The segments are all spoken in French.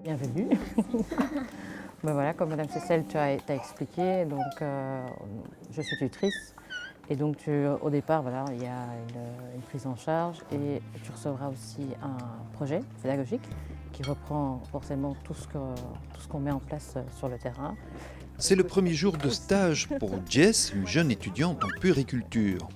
Bienvenue. Ben voilà, comme Madame Cécile t'as expliqué, donc je suis tutrice. Et donc au départ, voilà, il y a une prise en charge et tu recevras aussi un projet pédagogique qui reprend forcément tout ce qu'on met en place sur le terrain. C'est le premier jour de stage pour Jess, une jeune étudiante en puériculture.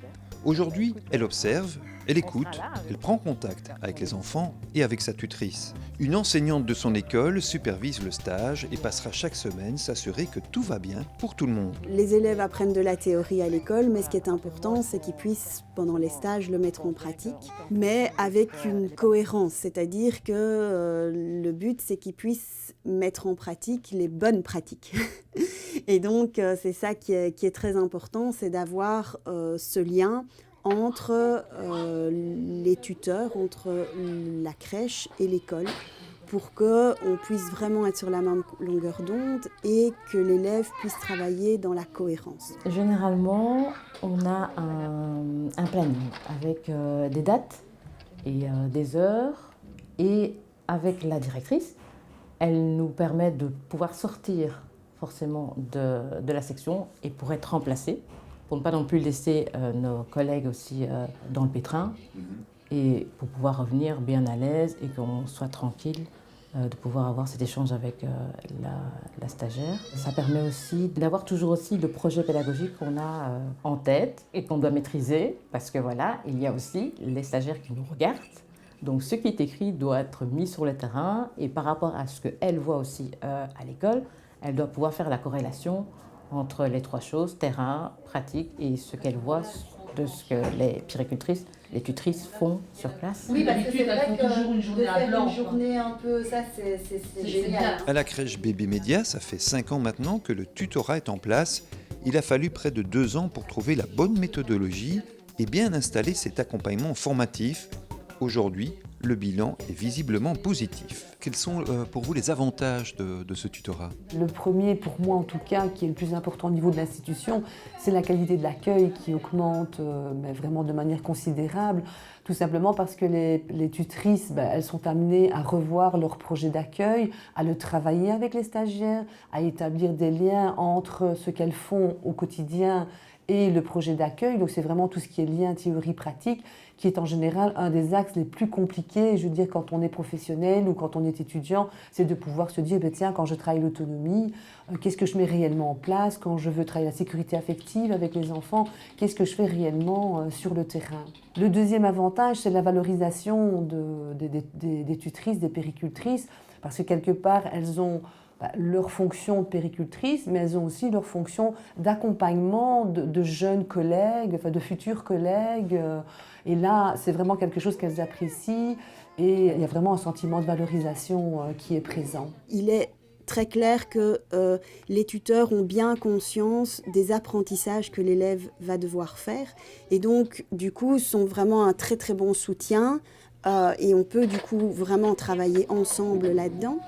Aujourd'hui, elle observe, elle écoute, elle prend contact avec les enfants et avec sa tutrice. Une enseignante de son école supervise le stage et passera chaque semaine s'assurer que tout va bien pour tout le monde. Les élèves apprennent de la théorie à l'école, mais ce qui est important, c'est qu'ils puissent, pendant les stages, le mettre en pratique, mais avec une cohérence, c'est-à-dire que le but, c'est qu'ils puissent mettre en pratique les bonnes pratiques. Et donc, c'est ça qui est très important, c'est d'avoir ce lien entre les tuteurs, entre la crèche et l'école, pour qu'on puisse vraiment être sur la même longueur d'onde et que l'élève puisse travailler dans la cohérence. Généralement, on a un planning avec des dates et des heures, et avec la directrice, elle nous permet de pouvoir sortir forcément de la section et pour être remplacée, pour ne pas non plus laisser nos collègues aussi dans le pétrin, et pour pouvoir revenir bien à l'aise et qu'on soit tranquille de pouvoir avoir cet échange avec la stagiaire. Ça permet aussi d'avoir toujours aussi le projet pédagogique qu'on a en tête et qu'on doit maîtriser, parce que voilà, il y a aussi les stagiaires qui nous regardent. Donc ce qui est écrit doit être mis sur le terrain, et par rapport à ce qu'elle voit aussi à l'école, elle doit pouvoir faire la corrélation entre les trois choses, terrain, pratique, et ce qu'elle voit de ce que les puéricultrices, les tutrices font sur place. Oui, parce que c'est vrai que toujours une journée à blanc. Une journée un peu, ça c'est génial. À la crèche Bébé Média, ça fait 5 ans maintenant que le tutorat est en place. Il a fallu près de 2 ans pour trouver la bonne méthodologie et bien installer cet accompagnement formatif. Aujourd'hui, le bilan est visiblement positif. Quels sont pour vous les avantages de ce tutorat ? Le premier, pour moi en tout cas, qui est le plus important au niveau de l'institution, c'est la qualité de l'accueil qui augmente mais vraiment de manière considérable, tout simplement parce que les tutrices, elles sont amenées à revoir leur projet d'accueil, à le travailler avec les stagiaires, à établir des liens entre ce qu'elles font au quotidien et le projet d'accueil. Donc c'est vraiment tout ce qui est lien théorie-pratique qui est en général un des axes les plus compliqués. Je veux dire, quand on est professionnel ou quand on est étudiant, c'est de pouvoir se dire, tiens, quand je travaille l'autonomie, qu'est-ce que je mets réellement en place? Quand je veux travailler la sécurité affective avec les enfants, qu'est-ce que je fais réellement sur le terrain? Le deuxième avantage, c'est la valorisation des tutrices, des puéricultrices, parce que quelque part, elles ont leur fonction de puéricultrice, mais elles ont aussi leur fonction d'accompagnement de jeunes collègues, enfin de futurs collègues. Et là, c'est vraiment quelque chose qu'elles apprécient et il y a vraiment un sentiment de valorisation qui est présent. Il est très clair que les tuteurs ont bien conscience des apprentissages que l'élève va devoir faire et donc, du coup, sont vraiment un très très bon soutien et on peut du coup vraiment travailler ensemble là-dedans.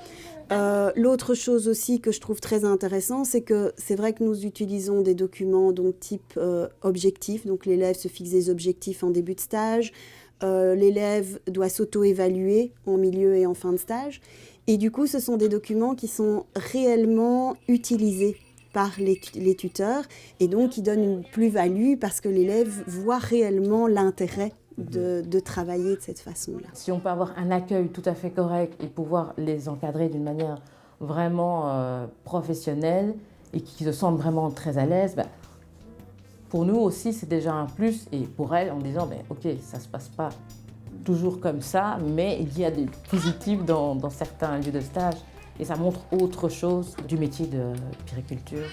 L'autre chose aussi que je trouve très intéressant, c'est que c'est vrai que nous utilisons des documents donc type objectif, donc l'élève se fixe des objectifs en début de stage, l'élève doit s'auto-évaluer en milieu et en fin de stage, et du coup ce sont des documents qui sont réellement utilisés par les tuteurs, et donc qui donnent une plus-value parce que l'élève voit réellement l'intérêt de travailler de cette façon-là. Si on peut avoir un accueil tout à fait correct et pouvoir les encadrer d'une manière vraiment professionnelle et qui se sentent vraiment très à l'aise, pour nous aussi c'est déjà un plus, et pour elles en disant ok, ça ne se passe pas toujours comme ça, mais il y a des positifs dans certains lieux de stage et ça montre autre chose du métier de puériculture.